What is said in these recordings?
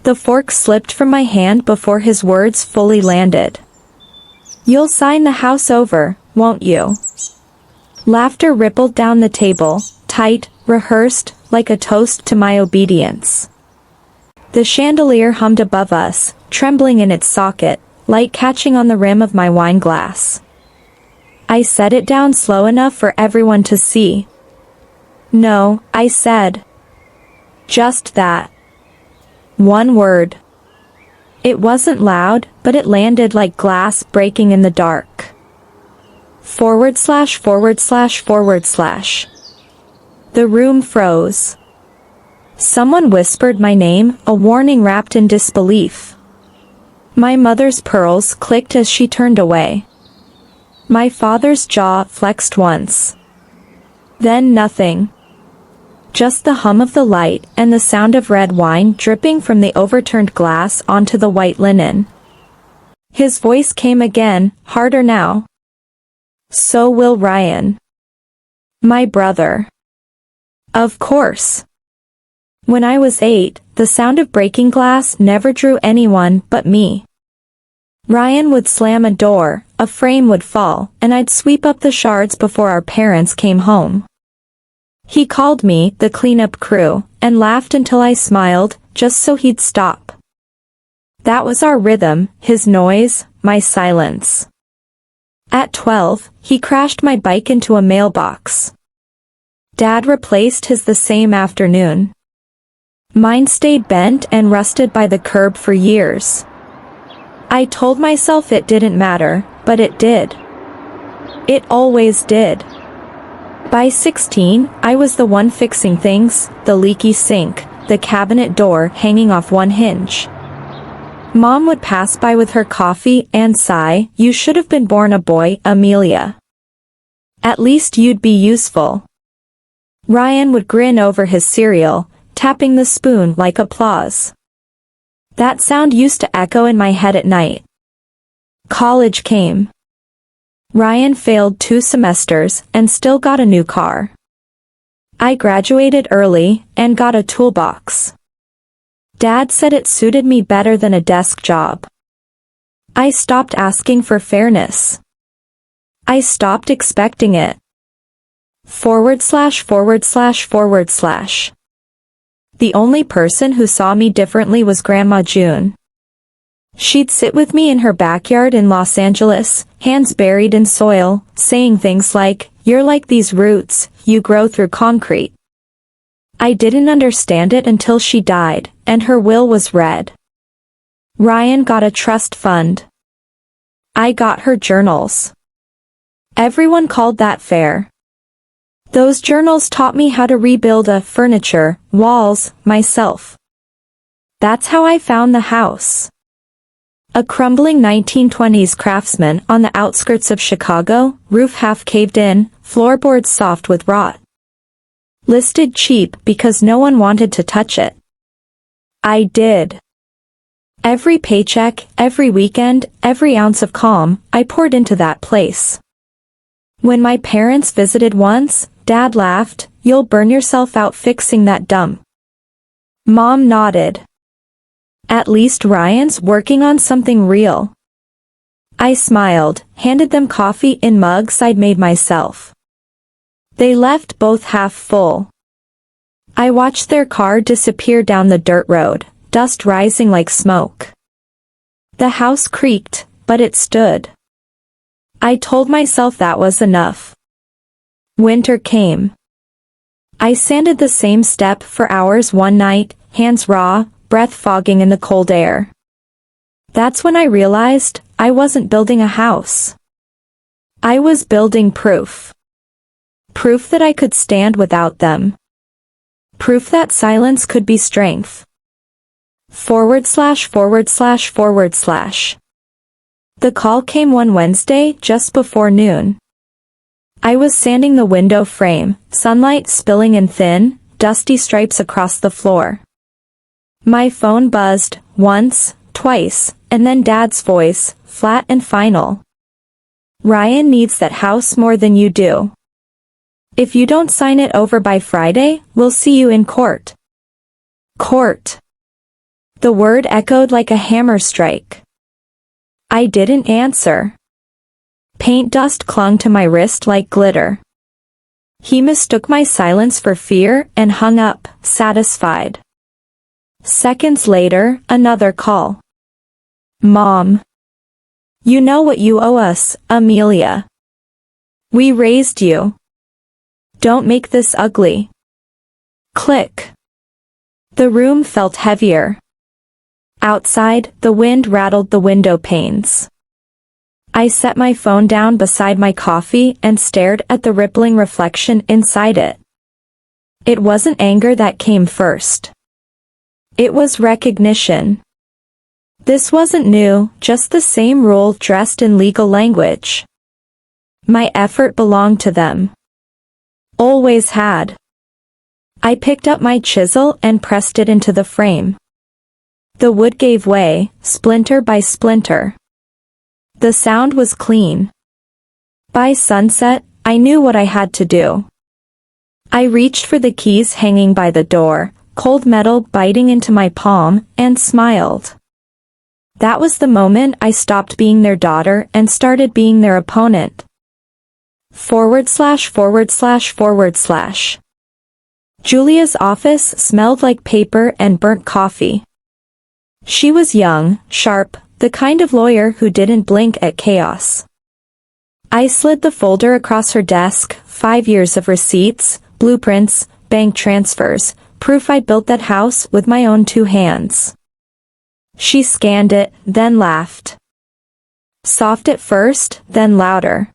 The fork slipped from my hand before his words fully landed. "You'll sign the house over, won't you?" Laughter rippled down the table, tight, rehearsed, like a toast to my obedience. The chandelier hummed above us, trembling in its socket, light catching on the rim of my wine glass. I set it down slow enough for everyone to see. "No," I said. Just that. One word. It wasn't loud, but it landed like glass breaking in the dark. // The room froze. Someone whispered my name, a warning wrapped in disbelief. My mother's pearls clicked as she turned away. My father's jaw flexed once. Then nothing. Just the hum of the light and the sound of red wine dripping from the overturned glass onto the white linen. His voice came again, harder now. "So will Ryan. My brother." Of course. When I was 8, the sound of breaking glass never drew anyone but me. Ryan would slam a door, a frame would fall, and I'd sweep up the shards before our parents came home. He called me the cleanup crew, and laughed until I smiled, just so he'd stop. That was our rhythm, his noise, my silence. At 12, he crashed my bike into a mailbox. Dad replaced his the same afternoon. Mine stayed bent and rusted by the curb for years. I told myself it didn't matter, but it did. It always did. By 16, I was the one fixing things, the leaky sink, the cabinet door hanging off one hinge. Mom would pass by with her coffee and sigh, "You should have been born a boy, Amelia. At least you'd be useful." Ryan would grin over his cereal, tapping the spoon like applause. That sound used to echo in my head at night. College came. Ryan failed 2 semesters and still got a new car. I graduated early and got a toolbox. Dad said it suited me better than a desk job. I stopped asking for fairness. I stopped expecting it. // The only person who saw me differently was Grandma June. She'd sit with me in her backyard in Los Angeles, hands buried in soil, saying things like, "You're like these roots, you grow through concrete." I didn't understand it until she died, and her will was read. Ryan got a trust fund. I got her journals. Everyone called that fair. Those journals taught me how to rebuild furniture, walls, myself. That's how I found the house. A crumbling 1920s craftsman on the outskirts of Chicago, roof half caved in, floorboards soft with rot. Listed cheap because no one wanted to touch it. I did. Every paycheck, every weekend, every ounce of calm, I poured into that place. When my parents visited once, Dad laughed, "You'll burn yourself out fixing that dump." Mom nodded. At least Ryan's working on something real. I smiled, handed them coffee in mugs I'd made myself. They left both half full. I watched their car disappear down the dirt road, dust rising like smoke. The house creaked, but it stood. I told myself that was enough. Winter came. I sanded the same step for hours one night, hands raw, breath fogging in the cold air. That's when I realized I wasn't building a house. I was building proof. Proof that I could stand without them. Proof that silence could be strength. // The call came one Wednesday just before noon. I was sanding the window frame, sunlight spilling in thin, dusty stripes across the floor. My phone buzzed, once, twice, and then Dad's voice, flat and final. "Ryan needs that house more than you do. If you don't sign it over by Friday, we'll see you in court." Court. The word echoed like a hammer strike. I didn't answer. Paint dust clung to my wrist like glitter. He mistook my silence for fear and hung up, satisfied. Seconds later, another call. Mom. You know what you owe us, Amelia. We raised you. Don't make this ugly. Click. The room felt heavier. Outside, the wind rattled the window panes. I set my phone down beside my coffee and stared at the rippling reflection inside it. It wasn't anger that came first. It was recognition. This wasn't new, just the same rule dressed in legal language. My effort belonged to them. Always had. I picked up my chisel and pressed it into the frame. The wood gave way, splinter by splinter. The sound was clean. By sunset, I knew what I had to do. I reached for the keys hanging by the door, cold metal biting into my palm, and smiled. That was the moment I stopped being their daughter and started being their opponent. // Julia's office smelled like paper and burnt coffee. She was young, sharp, the kind of lawyer who didn't blink at chaos. I slid the folder across her desk, 5 years of receipts, blueprints, bank transfers, proof I built that house with my own 2 hands. She scanned it, then laughed. Soft at first, then louder.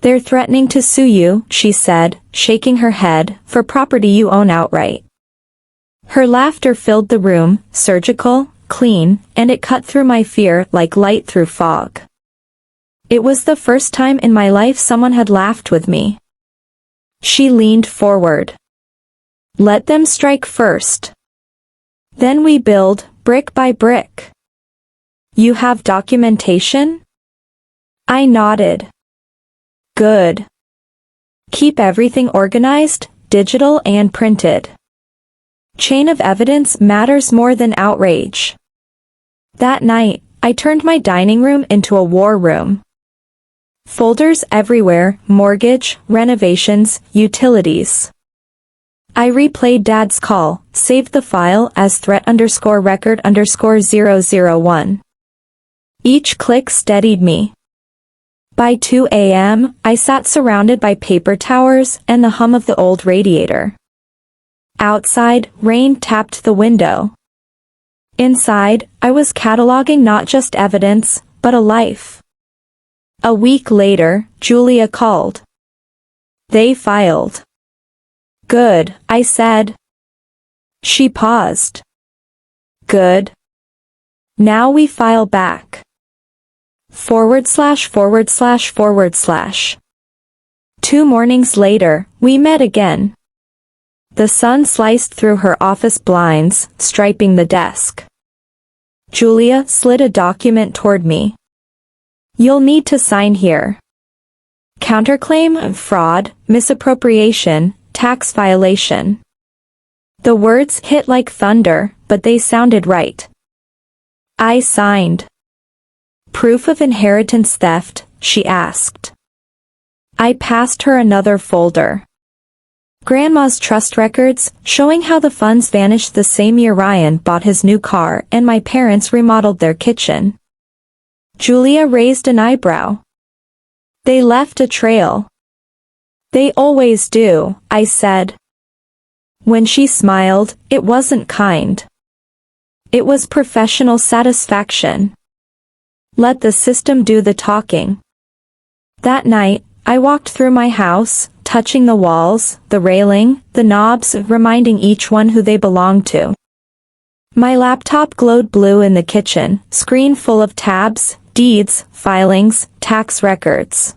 They're threatening to sue you, she said, shaking her head, for property you own outright. Her laughter filled the room, surgical, clean, and it cut through my fear like light through fog. It was the first time in my life someone had laughed with me. She leaned forward. Let them strike first. Then we build, brick by brick. You have documentation? I nodded. Good. Keep everything organized, digital and printed. Chain of evidence matters more than outrage. That night, I turned my dining room into a war room. Folders everywhere, mortgage, renovations, utilities. I replayed Dad's call, saved the file as threat_record_001. Each click steadied me. By 2 a.m., I sat surrounded by paper towers and the hum of the old radiator. Outside, rain tapped the window. Inside, I was cataloging not just evidence, but a life. A week later, Julia called. They filed. Good, I said. She paused. Good. Now we file back. // 2 mornings later, we met again. The sun sliced through her office blinds, striping the desk. Julia slid a document toward me. You'll need to sign here. Counterclaim, fraud, misappropriation, tax violation. The words hit like thunder, but they sounded right. I signed. Proof of inheritance theft, she asked. I passed her another folder. Grandma's trust records, showing how the funds vanished the same year Ryan bought his new car and my parents remodeled their kitchen. Julia raised an eyebrow. They left a trail. They always do, I said. When she smiled, it wasn't kind. It was professional satisfaction. Let the system do the talking. That night, I walked through my house, touching the walls, the railing, the knobs, reminding each one who they belonged to. My laptop glowed blue in the kitchen, screen full of tabs, deeds, filings, tax records.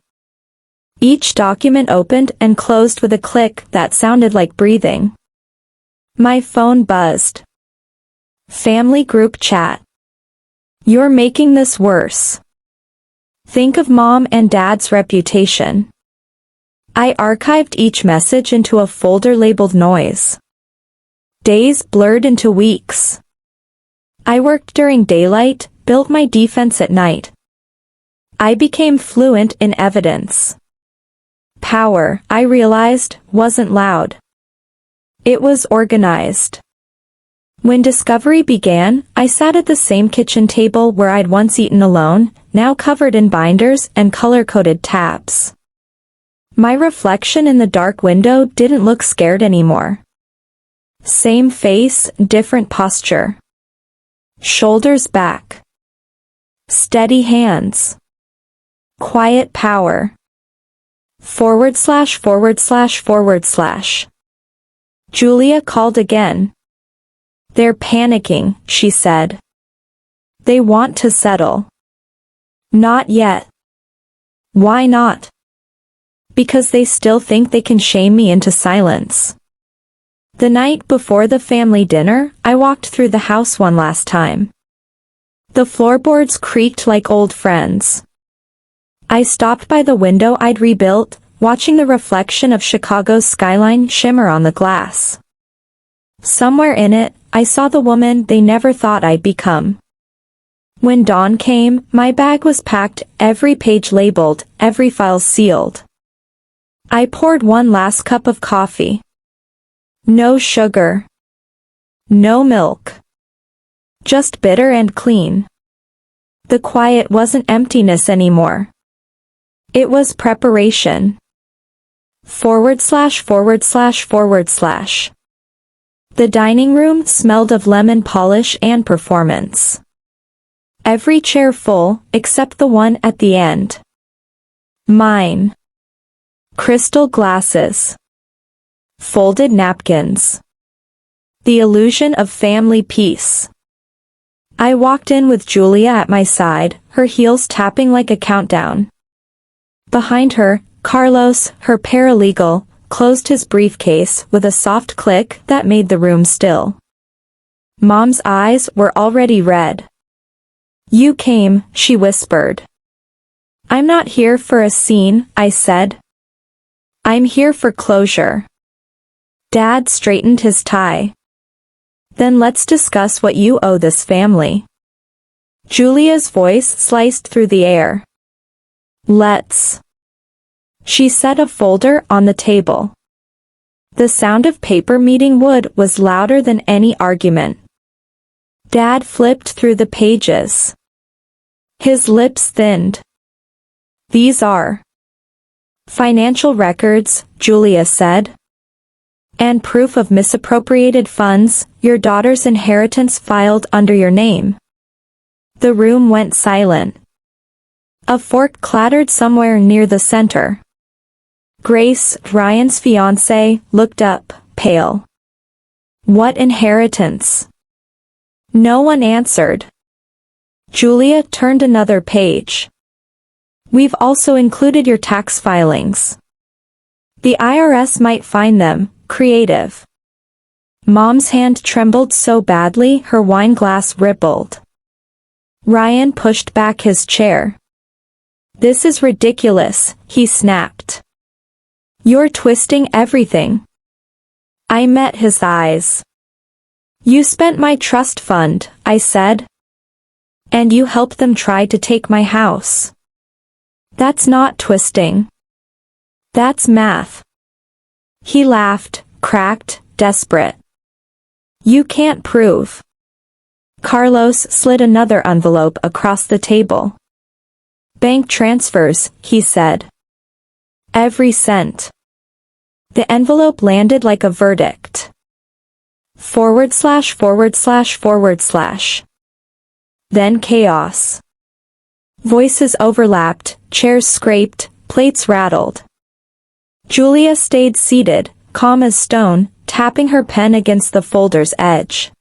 Each document opened and closed with a click that sounded like breathing. My phone buzzed. Family group chat. You're making this worse. Think of Mom and Dad's reputation. I archived each message into a folder labeled noise. Days blurred into weeks. I worked during daylight, built my defense at night. I became fluent in evidence. Power, I realized, wasn't loud. It was organized. When discovery began, I sat at the same kitchen table where I'd once eaten alone, now covered in binders and color-coded tabs. My reflection in the dark window didn't look scared anymore. Same face, different posture. Shoulders back. Steady hands. Quiet power. // Julia called again. They're panicking, she said. They want to settle. Not yet. Why not? Because they still think they can shame me into silence. The night before the family dinner, I walked through the house one last time. The floorboards creaked like old friends. I stopped by the window I'd rebuilt, watching the reflection of Chicago's skyline shimmer on the glass. Somewhere in it, I saw the woman they never thought I'd become. When dawn came, my bag was packed, every page labeled, every file sealed. I poured one last cup of coffee. No sugar. No milk. Just bitter and clean. The quiet wasn't emptiness anymore. It was preparation. // The dining room smelled of lemon polish and performance. Every chair full, except the one at the end. Mine. Crystal glasses. Folded napkins. The illusion of family peace. I walked in with Julia at my side, her heels tapping like a countdown. Behind her, Carlos, her paralegal, closed his briefcase with a soft click that made the room still. Mom's eyes were already red. You came, she whispered. I'm not here for a scene, I said. I'm here for closure. Dad straightened his tie. Then let's discuss what you owe this family. Julia's voice sliced through the air. Let's. She set a folder on the table. The sound of paper meeting wood was louder than any argument. Dad flipped through the pages. His lips thinned. These are financial records, Julia said. And proof of misappropriated funds, your daughter's inheritance filed under your name. The room went silent. A fork clattered somewhere near the center. Grace, Ryan's fiancée, looked up, pale. What inheritance? No one answered. Julia turned another page. We've also included your tax filings. The IRS might find them creative. Mom's hand trembled so badly her wine glass rippled. Ryan pushed back his chair. This is ridiculous, he snapped. You're twisting everything. I met his eyes. You spent my trust fund, I said. And you helped them try to take my house. That's not twisting. That's math. He laughed, cracked, desperate. You can't prove. Carlos slid another envelope across the table. Bank transfers, he said. Every cent. The envelope landed like a verdict. // Then chaos. Voices overlapped, chairs scraped, plates rattled. Julia stayed seated, calm as stone, tapping her pen against the folder's edge.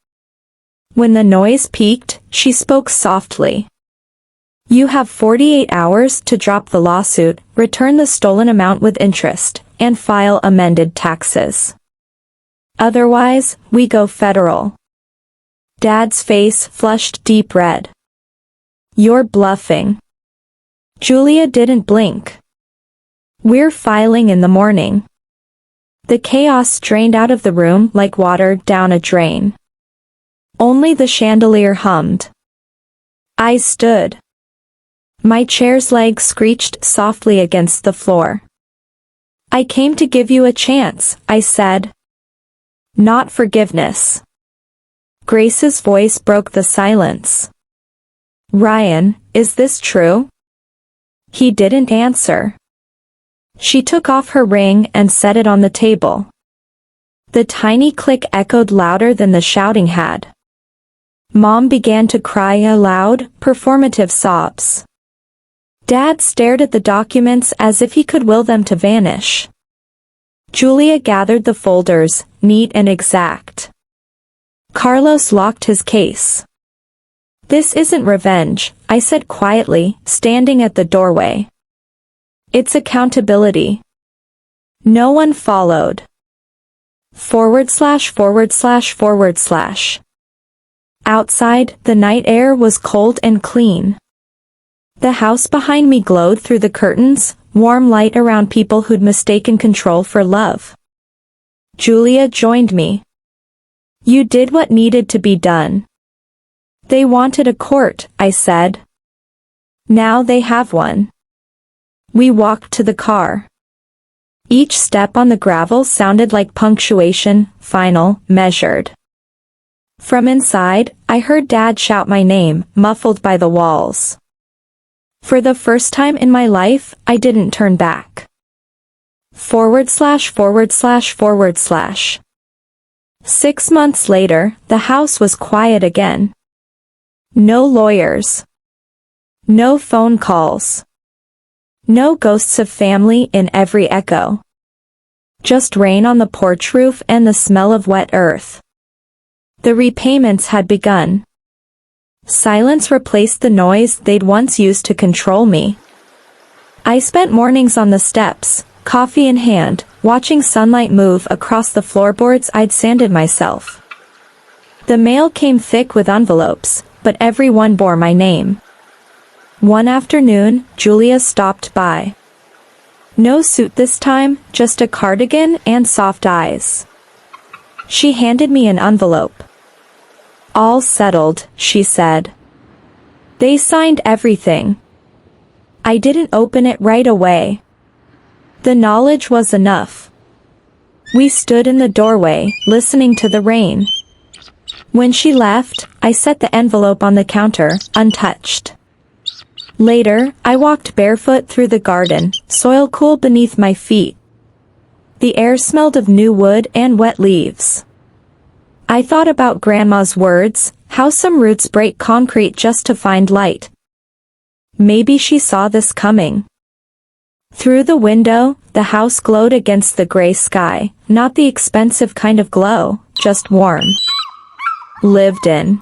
When the noise peaked, she spoke softly. You have 48 hours to drop the lawsuit, return the stolen amount with interest, and file amended taxes. Otherwise, we go federal. Dad's face flushed deep red. You're bluffing. Julia didn't blink. We're filing in the morning. The chaos drained out of the room like water down a drain. Only the chandelier hummed. I stood. My chair's legs screeched softly against the floor. I came to give you a chance, I said. Not forgiveness. Grace's voice broke the silence. Ryan, is this true? He didn't answer. She took off her ring and set it on the table. The tiny click echoed louder than the shouting had. Mom began to cry aloud, performative sobs. Dad stared at the documents as if he could will them to vanish. Julia gathered the folders, neat and exact. Carlos locked his case. This isn't revenge, I said quietly, standing at the doorway. It's accountability. No one followed. // Outside, the night air was cold and clean. The house behind me glowed through the curtains, warm light around people who'd mistaken control for love. Julia joined me. You did what needed to be done. They wanted a court, I said. Now they have one. We walked to the car. Each step on the gravel sounded like punctuation, final, measured. From inside, I heard Dad shout my name, muffled by the walls. For the first time in my life, I didn't turn back. // 6 months later, the house was quiet again. No lawyers. No phone calls. No ghosts of family in every echo. Just rain on the porch roof and the smell of wet earth. The repayments had begun. Silence replaced the noise they'd once used to control me. I spent mornings on the steps, coffee in hand, watching sunlight move across the floorboards I'd sanded myself. The mail came thick with envelopes, but every one bore my name. One afternoon, Julia stopped by. No suit this time, just a cardigan and soft eyes. She handed me an envelope. All settled, she said. They signed everything. I didn't open it right away. The knowledge was enough. We stood in the doorway, listening to the rain. When she left, I set the envelope on the counter, untouched. Later, I walked barefoot through the garden, soil cool beneath my feet. The air smelled of new wood and wet leaves. I thought about Grandma's words, how some roots break concrete just to find light. Maybe she saw this coming. Through the window, the house glowed against the gray sky, not the expensive kind of glow, just warm. Lived in.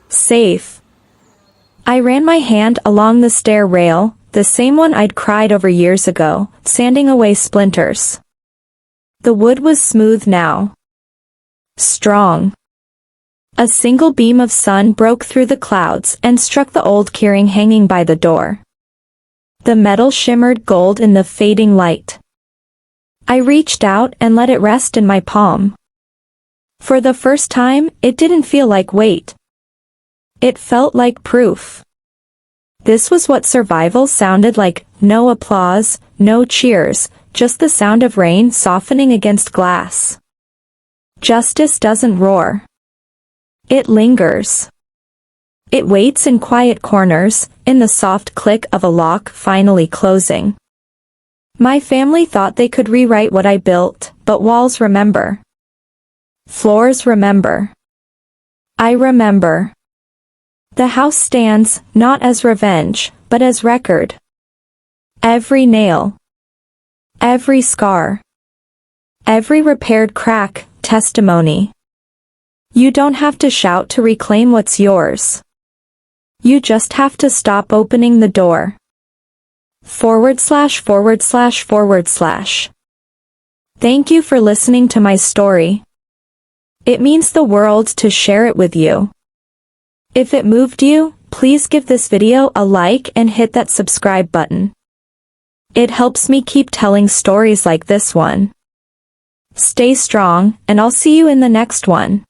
Safe. I ran my hand along the stair rail, the same one I'd cried over years ago, sanding away splinters. The wood was smooth now. Strong. A single beam of sun broke through the clouds and struck the old keyring hanging by the door. The metal shimmered gold in the fading light. I reached out and let it rest in my palm. For the first time, it didn't feel like weight. It felt like proof. This was what survival sounded like, no applause, no cheers, just the sound of rain softening against glass. Justice doesn't roar. It lingers. It waits in quiet corners, in the soft click of a lock finally closing. My family thought they could rewrite what I built, but walls remember. Floors remember. I remember. The house stands, not as revenge, but as record. Every nail. Every scar. Every repaired crack, testimony. You don't have to shout to reclaim what's yours. You just have to stop opening the door. // Thank you for listening to my story. It means the world to share it with you. If it moved you, please give this video a like and hit that subscribe button. It helps me keep telling stories like this one. Stay strong, and I'll see you in the next one.